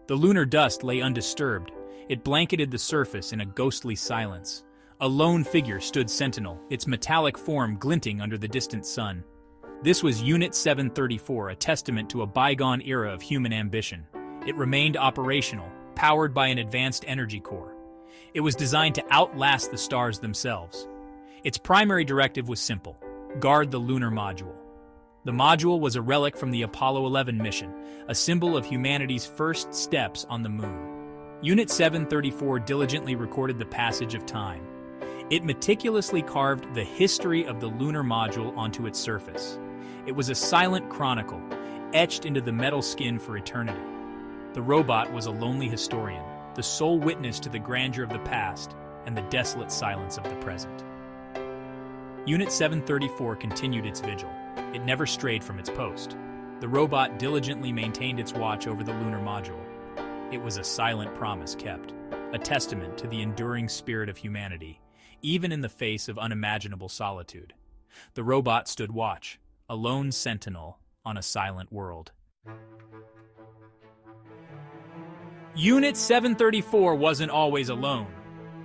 The lunar dust lay undisturbed. It blanketed the surface in a ghostly silence. A lone figure stood sentinel, its metallic form glinting under the distant sun. This was Unit 734, a testament to a bygone era of human ambition. It remained operational, powered by an advanced energy core. It was designed to outlast the stars themselves. Its primary directive was simple: guard the lunar module. The module was a relic from the Apollo 11 mission, a symbol of humanity's first steps on the moon. Unit 734 diligently recorded the passage of time. It meticulously carved the history of the lunar module onto its surface. It was a silent chronicle, etched into the metal skin for eternity. The robot was a lonely historian, the sole witness to the grandeur of the past and the desolate silence of the present. Unit 734 continued its vigil. It never strayed from its post. The robot diligently maintained its watch over the lunar module. It was a silent promise kept, a testament to the enduring spirit of humanity, even in the face of unimaginable solitude. The robot stood watch, a lone sentinel on a silent world. Unit 734 wasn't always alone.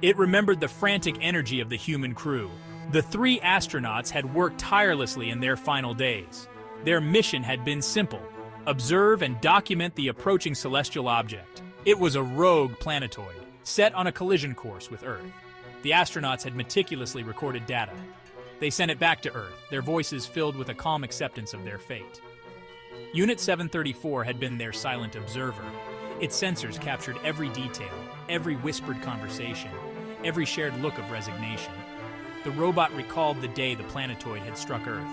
It remembered the frantic energy of the human crew. The 3 astronauts had worked tirelessly in their final days. Their mission had been simple: observe and document the approaching celestial object. It was a rogue planetoid, set on a collision course with Earth. The astronauts had meticulously recorded data. They sent it back to Earth, their voices filled with a calm acceptance of their fate. Unit 734 had been their silent observer. Its sensors captured every detail, every whispered conversation, every shared look of resignation. The robot recalled the day the planetoid had struck Earth.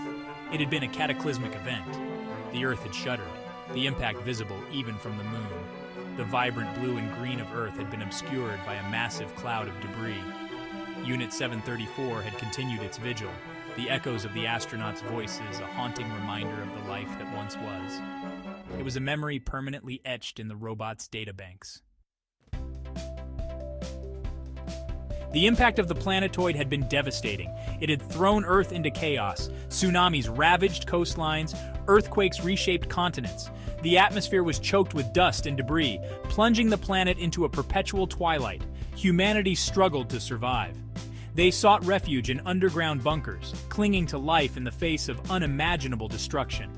It had been a cataclysmic event. The Earth had shuddered, the impact visible even from the moon. The vibrant blue and green of Earth had been obscured by a massive cloud of debris. Unit 734 had continued its vigil, the echoes of the astronauts' voices a haunting reminder of the life that once was. It was a memory permanently etched in the robot's databanks. The impact of the planetoid had been devastating. It had thrown Earth into chaos. Tsunamis ravaged coastlines, earthquakes reshaped continents. The atmosphere was choked with dust and debris, plunging the planet into a perpetual twilight. Humanity struggled to survive. They sought refuge in underground bunkers, clinging to life in the face of unimaginable destruction.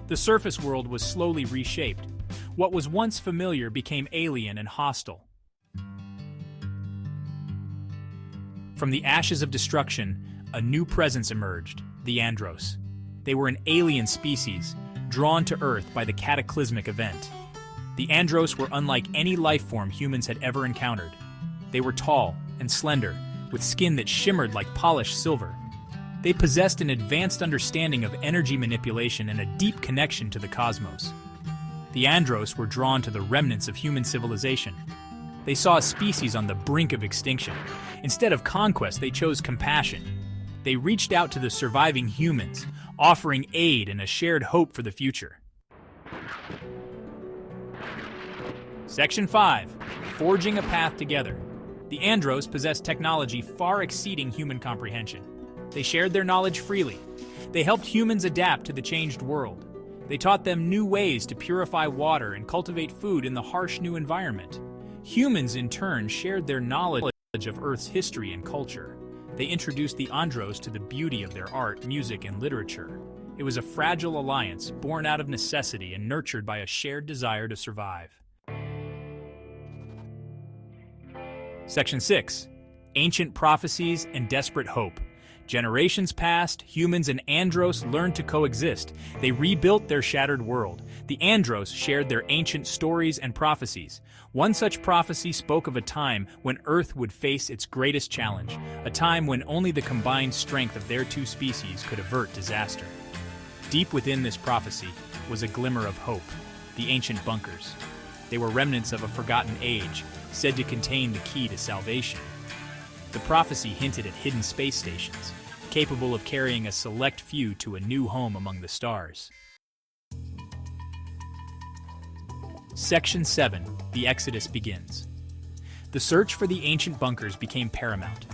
The surface world was slowly reshaped. What was once familiar became alien and hostile. From the ashes of destruction, a new presence emerged: the Andros. They were an alien species, drawn to Earth by the cataclysmic event. The Andros were unlike any life form humans had ever encountered. They were tall and slender, with skin that shimmered like polished silver. They possessed an advanced understanding of energy manipulation and a deep connection to the cosmos. The Andros were drawn to the remnants of human civilization. They saw a species on the brink of extinction. Instead of conquest, they chose compassion. They reached out to the surviving humans, offering aid and a shared hope for the future. Section 5. Forging a Path Together. The Andros possessed technology far exceeding human comprehension. They shared their knowledge freely. They helped humans adapt to the changed world. They taught them new ways to purify water and cultivate food in the harsh new environment. Humans, in turn, shared their knowledge of Earth's history and culture. They introduced the Andros to the beauty of their art, music, and literature. It was a fragile alliance, born out of necessity and nurtured by a shared desire to survive. Section 6. Ancient Prophecies and Desperate Hope. Generations passed, humans and Andros learned to coexist. They rebuilt their shattered world. The Andros shared their ancient stories and prophecies. One such prophecy spoke of a time when Earth would face its greatest challenge, a time when only the combined strength of their two species could avert disaster. Deep within this prophecy was a glimmer of hope: the ancient bunkers. They were remnants of a forgotten age, said to contain the key to salvation. The prophecy hinted at hidden space stations, capable of carrying a select few to a new home among the stars. Section 7. The Exodus begins. The search for the ancient bunkers became paramount.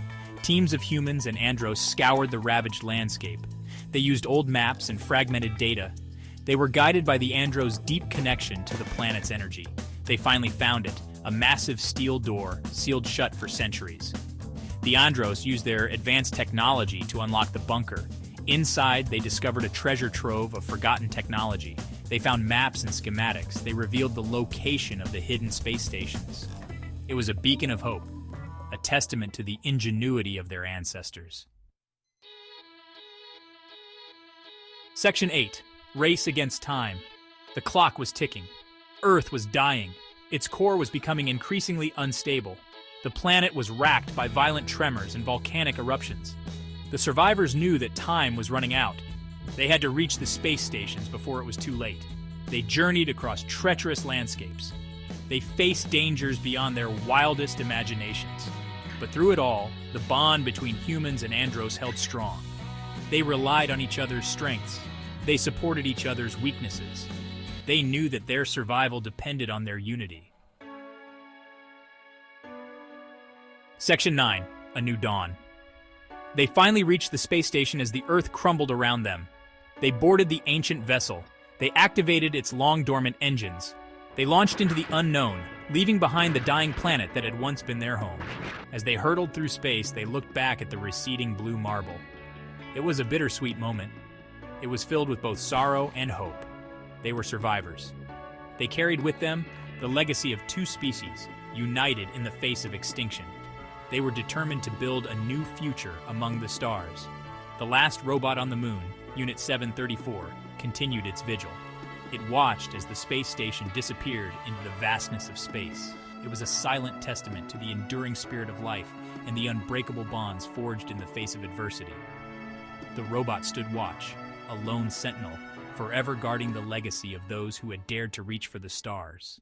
Teams of humans and Andros scoured the ravaged landscape. They used old maps and fragmented data. They were guided by the Andros' deep connection to the planet's energy. They finally found it, a massive steel door, sealed shut for centuries. The Andros used their advanced technology to unlock the bunker. Inside, they discovered a treasure trove of forgotten technology. They found maps and schematics. They revealed the location of the hidden space stations. It was a beacon of hope, a testament to the ingenuity of their ancestors. Section 8. Race against time. The clock was ticking. Earth was dying. Its core was becoming increasingly unstable. The planet was racked by violent tremors and volcanic eruptions. The survivors knew that time was running out. They had to reach the space stations before it was too late. They journeyed across treacherous landscapes. They faced dangers beyond their wildest imaginations. But through it all, the bond between humans and Andros held strong. They relied on each other's strengths. They supported each other's weaknesses. They knew that their survival depended on their unity. Section 9. A New Dawn. They finally reached the space station as the Earth crumbled around them. They boarded the ancient vessel. They activated its long-dormant engines. They launched into the unknown, leaving behind the dying planet that had once been their home. As they hurtled through space, they looked back at the receding blue marble. It was a bittersweet moment. It was filled with both sorrow and hope. They were survivors. They carried with them the legacy of two species, united in the face of extinction. They were determined to build a new future among the stars. The last robot on the moon, Unit 734, continued its vigil. It watched as the space station disappeared into the vastness of space. It was a silent testament to the enduring spirit of life and the unbreakable bonds forged in the face of adversity. The robot stood watch, a lone sentinel, forever guarding the legacy of those who had dared to reach for the stars.